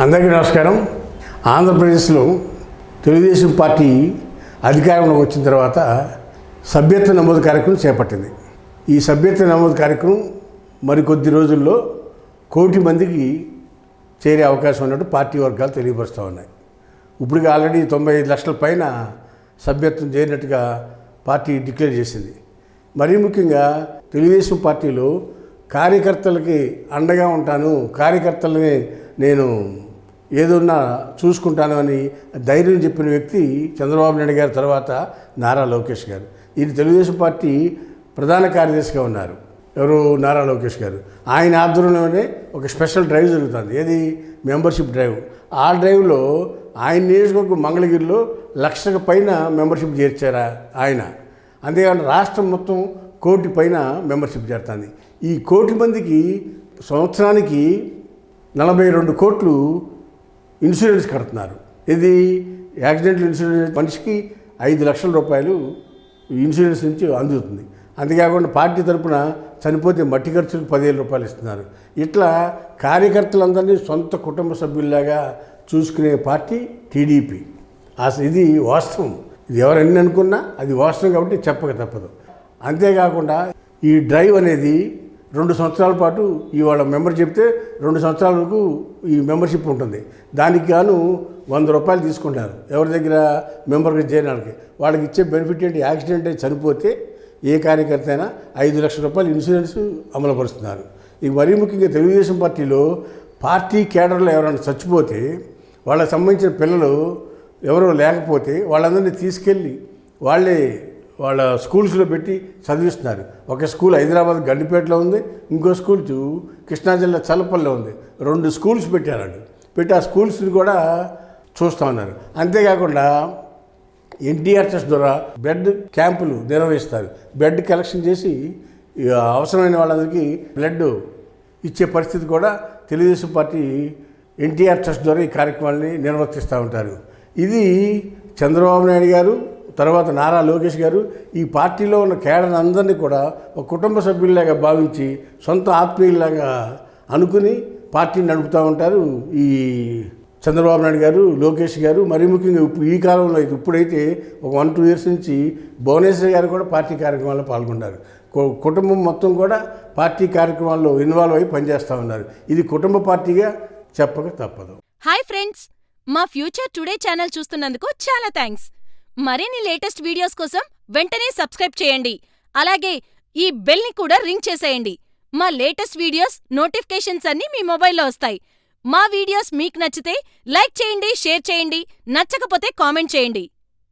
అందరికీ నమస్కారం. ఆంధ్రప్రదేశ్లో తెలుగుదేశం పార్టీ అధికారంలోకి వచ్చిన తర్వాత సభ్యత్వ నమోదు కార్యక్రమం చేపట్టింది. ఈ సభ్యత్వ నమోదు కార్యక్రమం మరికొద్ది రోజుల్లో 1 కోటి మందికి చేరే అవకాశం ఉన్నట్టు పార్టీ వర్గాలు తెలియపరుస్తూ ఉన్నాయి. ఇప్పటికి ఆల్రెడీ 95 లక్షల పైన సభ్యత్వం చేరినట్టుగా పార్టీ డిక్లేర్ చేసింది. మరీ ముఖ్యంగా తెలుగుదేశం పార్టీలో కార్యకర్తలకి అండగా ఉంటాను, కార్యకర్తలని నేను ఏదన్నా చూసుకుంటాను అని ధైర్యం చెప్పిన వ్యక్తి చంద్రబాబు నాయుడు గారి తర్వాత నారా లోకేష్ గారు. ఈయన తెలుగుదేశం పార్టీ ప్రధాన కార్యదర్శిగా ఉన్నారు. ఎవరు? నారా లోకేష్ గారు. ఆయన ఆధ్వర్యంలోనే ఒక స్పెషల్ డ్రైవ్ జరుగుతుంది. ఏది? Membership drive. ఆ డ్రైవ్లో ఆయన నియోజకవర్గం మంగళగిరిలో 1 లక్షకు పైన మెంబర్షిప్ చేర్చారా ఆయన. అంతేకాకుండా రాష్ట్రం మొత్తం 1 కోటి పైన మెంబర్షిప్ చేరుతుంది. ఈ 1 కోటి మందికి సంవత్సరానికి 42 కోట్లు ఇన్సూరెన్స్ కడుతున్నారు. ఇది యాక్సిడెంటల్ ఇన్సూరెన్స్ మనిషికి 5 లక్షల రూపాయలు ఇన్సూరెన్స్ నుంచి అందుతుంది. అంతేకాకుండా పార్టీ తరఫున చనిపోతే మట్టి ఖర్చులకు 10,000 రూపాయలు ఇస్తున్నారు. ఇట్లా కార్యకర్తలందరినీ సొంత కుటుంబ సభ్యుల్లాగా చూసుకునే పార్టీ టీడీపీ. అసలు ఇది వాస్తవం. ఇది ఎవరన్నీ అనుకున్నా అది వాస్తవం కాబట్టి చెప్పక తప్పదు. అంతేకాకుండా ఈ డ్రైవ్ అనేది 2 సంవత్సరాల పాటు ఇవాళ మెంబర్ చెప్తే 2 సంవత్సరాల వరకు ఈ మెంబర్షిప్ ఉంటుంది. దానికి గాను 100 రూపాయలు తీసుకుంటారు ఎవరి దగ్గర మెంబర్గా చేరినానికి. వాళ్ళకి ఇచ్చే బెనిఫిట్ ఏంటి? యాక్సిడెంట్ అయి చనిపోతే ఏ కార్యకర్త అయినా 5 లక్షల రూపాయలు ఇన్సూరెన్స్ అమలుపరుస్తున్నారు. ఇది మరీ ముఖ్యంగా తెలుగుదేశం పార్టీలో పార్టీ కేడర్లో ఎవరైనా చచ్చిపోతే వాళ్ళకి సంబంధించిన పిల్లలు ఎవరో లేకపోతే వాళ్ళందరినీ తీసుకెళ్ళి వాళ్ళ స్కూల్స్లో పెట్టి చదివిస్తున్నారు. ఒక స్కూల్ హైదరాబాద్ గండిపేటలో ఉంది, ఇంకో స్కూల్ కృష్ణా జిల్లా చల్లపల్లిలో ఉంది. 2 స్కూల్స్ పెట్టారండి. పెట్టి ఆ స్కూల్స్ని కూడా చూస్తూ ఉన్నారు. అంతేకాకుండా ఎన్టీఆర్ ట్రస్ట్ ద్వారా బ్లడ్ క్యాంపులు నిర్వహిస్తారు. బ్లడ్ కలెక్షన్ చేసి అవసరమైన వాళ్ళందరికీ బ్లడ్ ఇచ్చే పరిస్థితి కూడా తెలుగుదేశం పార్టీ ఎన్టీఆర్ ట్రస్ట్ ద్వారా ఈ కార్యక్రమాలని నిర్వర్తిస్తూ ఉంటారు. ఇది చంద్రబాబు నాయుడు గారు తర్వాత నారా లోకేష్ గారు ఈ పార్టీలో ఉన్న కేడర్ అందరినీ కూడా ఒక కుటుంబ సభ్యుల్లాగా భావించి సొంత ఆత్మీయుల్లాగా అనుకుని పార్టీని నడుపుతూ ఉంటారు. ఈ చంద్రబాబు నాయుడు గారు, లోకేష్ గారు. మరీ ముఖ్యంగా ఈ కాలంలో ఇప్పుడైతే ఒక 1-2 ఇయర్స్ నుంచి భువనేశ్వర్ గారు కూడా పార్టీ కార్యక్రమాల్లో పాల్గొన్నారు. కుటుంబం మొత్తం కూడా పార్టీ కార్యక్రమాల్లో ఇన్వాల్వ్ అయ్యి పనిచేస్తూ ఉన్నారు. ఇది కుటుంబ పార్టీగా చెప్పక తప్పదు. హాయ్ ఫ్రెండ్స్, మా ఫ్యూచర్ టుడే ఛానల్ చూస్తున్నందుకు చాలా థ్యాంక్స్. మరిన్ని లేటెస్ట్ వీడియోస్ కోసం వెంటనే సబ్స్క్రైబ్ చేయండి. అలాగే ఈ బెల్ ని కూడా రింగ్ చేసేయండి. మా లేటెస్ట్ వీడియోస్ నోటిఫికేషన్స్ అన్నీ మీ మొబైల్లో వస్తాయి. మా వీడియోస్ మీకు నచ్చితే లైక్ చేయండి, షేర్ చేయండి. నచ్చకపోతే కామెంట్ చేయండి.